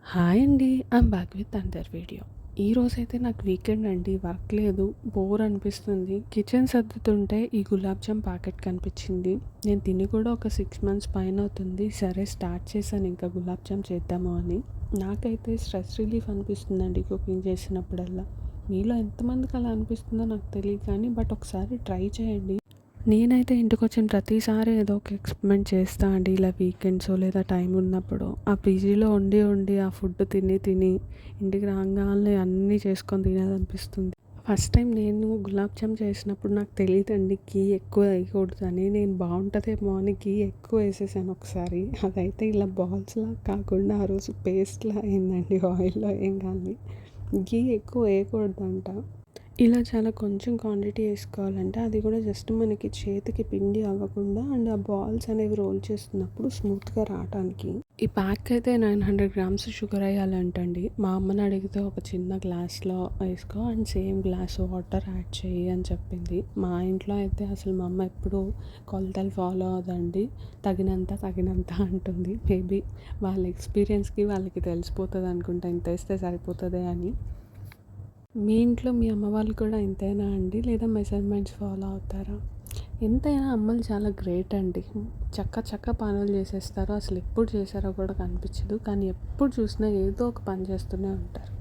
Hi అండి. I'm back with another video. ఈరోజైతే నాకు వీకెండ్ అండి. వర్క్ లేదు. బోర్ అనిపిస్తుంది. కిచెన్ సర్దుతుంటే ఈ గులాబ్ జామ్ ప్యాకెట్ కనిపించింది. నేను తిని కూడా ఒక 6 మంత్స్ పైన అవుతుంది. సరే స్టార్ట్ చేశాను ఇంకా గులాబ్ జామ్ చేద్దాము అని. నాకైతే స్ట్రెస్ రిలీఫ్ అనిపిస్తుందండి కుకింగ్ చేసినప్పుడల్లా. మీలో ఎంతమందికి అలా అనిపిస్తుందో నాకు తెలియదు కానీ ఒకసారి ట్రై చేయండి. నేనైతే ఇంటికొచ్చిన ప్రతిసారి ఏదో ఒక ఎక్స్పెరిమెంట్ చేస్తా అండి. ఇలా వీకెండ్స్ లేదా టైం ఉన్నప్పుడు. ఆ పీజీలో ఉండి ఆ ఫుడ్ తిని ఇంటికి రాంగానే అన్నీ చేసుకొని తినాలనిపిస్తుంది. ఫస్ట్ టైం నేను గులాబ్ జామ్ చేసినప్పుడు నాకు తెలీదండి ఘీ ఎక్కువ వేయకూడదని. నేను బాగుంటుందేమో అని ఘీ ఎక్కువ వేసేసాను ఒకసారి. అదైతే ఇలా బాల్స్‌లా కాకుండా ఆ రోజు పేస్ట్‌లా అయిందండి. ఆయిల్‌లో వేయంగానే. ఘీ ఎక్కువ వేయకూడదంట. ఇలా చాలా కొంచెం క్వాంటిటీ వేసుకోవాలంటే అది కూడా జస్ట్ మనకి చేతికి పిండి అవ్వకుండా అండ్ ఆ బాల్స్ అనేవి రోల్ చేస్తున్నప్పుడు స్మూత్గా రావడానికి. ఈ ప్యాక్ అయితే 900 గ్రామ్స్ షుగర్ వేయాలంటండి. మా అమ్మని అడిగితే ఒక చిన్న గ్లాస్లో వేసుకో and same glass water add చేయి అని చెప్పింది. మా ఇంట్లో అయితే అసలు మా అమ్మ ఎప్పుడు కొలతలు ఫాలో అవ్వదండి. తగినంత అంటుంది. మేబీ వాళ్ళ ఎక్స్పీరియన్స్కి వాళ్ళకి తెలిసిపోతుంది అనుకుంటా, ఇంత వేస్తే సరిపోతుంది అని. మీ ఇంట్లో మీ అమ్మ వాళ్ళు కూడా ఇంతేనా అండి? లేదా మెజర్మెంట్స్ ఫాలో అవుతారా? ఎంతైనా అమ్మలు చాలా గ్రేట్ అండి. చక్క పనులు చేసేస్తారు. అసలు ఎప్పుడు చేశారో కూడా కనిపించదు. కానీ ఎప్పుడు చూసినా ఏదో ఒక పని చేస్తూనే ఉంటారు.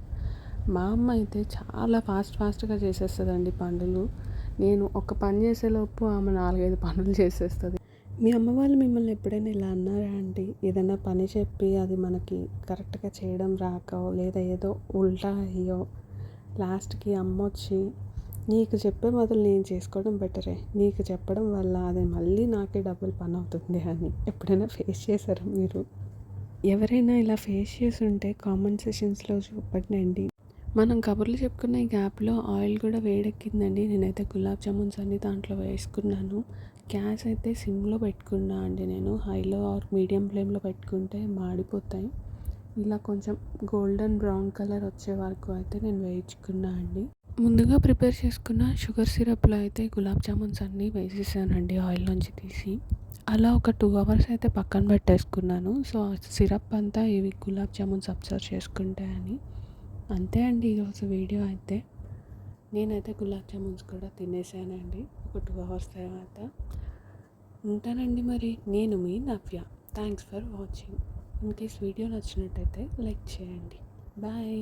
మా అమ్మ అయితే చాలా ఫాస్ట్‌గా చేసేస్తదండి పనులు. నేను ఒక పని చేసేలోపు ఆమె 4, 5 పనులు చేసేస్తది. మీ అమ్మ వాళ్ళు మిమ్మల్ని ఎప్పుడైనా ఇలా అన్నారా అండి? ఏదైనా పని చెప్పి అది మనకి కరెక్ట్‌గా చేయడం రాకో లేదా ఏదో ఉల్టా అయ్యో లాస్ట్‌కి అమ్మొచ్చి, "నీకు చెప్పే బదులు నేను చేసుకోవడం బెటరే. నీకు చెప్పడం వల్ల అది మళ్ళీ నాకే డబుల్ పనవుతుంది" అని ఎప్పుడైనా ఫేస్ చేశారా మీరు? ఎవరైనా ఇలా ఫేస్ చేసుంటే కామెంట్ సెక్షన్స్‌లో చూపండండి. మనం కబుర్లు చెప్పుకున్న ఈ గ్యాప్‌లో ఆయిల్ కూడా వేడెక్కిందండి. నేనైతే గులాబ్ జామున్స్ అన్నీ దాంట్లో వేసుకున్నాను. గ్యాస్ అయితే సిమ్‌లో పెట్టుకున్నా అండి నేను. హైలో ఆర్ మీడియం ఫ్లేమ్‌లో పెట్టుకుంటే మాడిపోతాయి. ఇలా కొంచెం గోల్డెన్ బ్రౌన్ కలర్ వచ్చే వరకు అయితే నేను వేయించుకున్నా అండి. ముందుగా ప్రిపేర్ చేసుకున్న షుగర్ సిరప్లో అయితే గులాబ్ జామున్స్ అన్నీ వేసేసానండి ఆయిల్ నుంచి తీసి. అలా ఒక 2 అవర్స్ అయితే పక్కన పెట్టేసుకున్నాను. సో ఆ సిరప్ అంతా ఇవి గులాబ్ జామున్స్ అబ్జర్వ్ చేసుకుంటాయని. అంతే అండి ఈరోజు వీడియో అయితే. నేనైతే గులాబ్ జామున్స్ కూడా తినేసానండి ఒక 2 అవర్స్ తర్వాత. ఉంటానండి మరి. నేను మీ Navya. Thanks for watching. In case video నచ్చినట్టయితే లైక్ చేయండి. బాయ్.